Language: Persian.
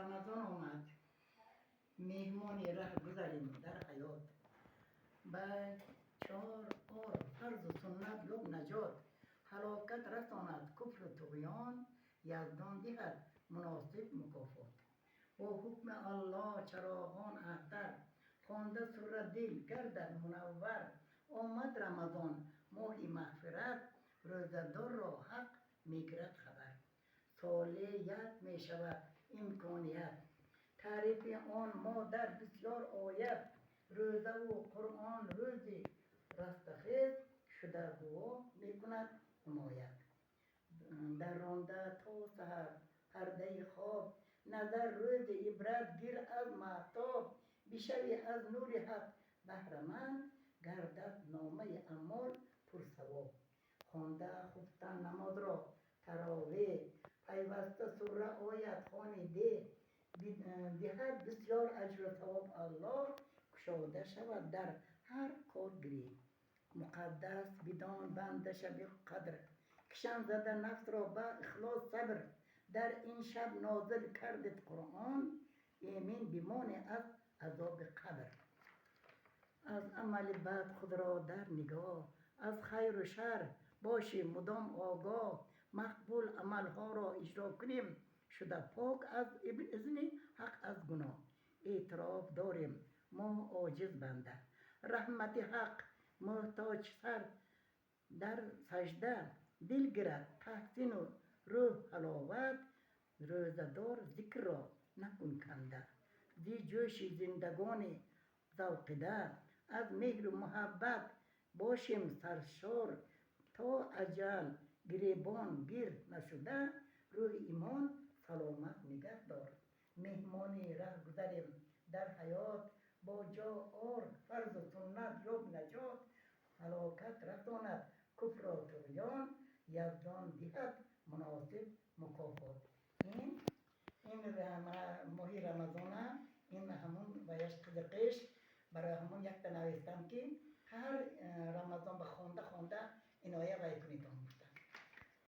رمضان آمد، مهمانی ره گذاریم در حیات. به 4 فرض و سنت لب نجات. هلاکت رساند کفر و طغیان، یزدان دهد مناسب مکافات. با حکم الله چراغان اختر، خوانده سر دل گردد منور. آمد رمضان ماهی مغفرت، روزدار را حق میگیرد خبر. ساله یک می شود امکانیت، تعریف آن ما در بسیار آیت. روزه و قرآن روزی رستخیز، شده گواه می کند حمایت. در رانده تا سحر پرده خواب، نظر روز عبرت گیر از مهتاب. بشوی از نور حق بهره‌مند، گردد نامه اعمال پرثواب. خوانده خفتن نماز را تراویح، پیوسته سوره آیت خوانیده. دهد بسیار اجر و ثواب الله، گشاده شود در هر کارگری. مقدس بدان بنده شب قدر، کشان زده نفس را به اخلاص صبر. در این شب نازل کردید قرآن، ایمن بمانی از عذاب قبر. از عمل بد خود را در نگاه، از خیر و شر باشیم مدام آگاه. مقبول عملها را اجرا کنیم، شده پاک از اذن حق از گناه. اعتراف داریم ما عاجز بنده، رحمت حق محتاج سر در سجده. دل گیرد تحسین و روح حلاوت، روزدار ذکر را نکن کنده. زی جوش زندگانی ذوق ده، از مهر و محبت باشیم سرشار. تا اجل گریبان گیر نشده، روح ایمان سلامت نگه دار. مهمانی ره گذریم در حیات، با جا آر فرض و سنت یاب نجات. هلاکت رساند کفر و طغیان، یزدان دهد مناسب مکافات. این ماهی رمضان، این همون بایست دقیقش برای همون یک نوشتم که هر رمضان به خونده این آیه بای کنید.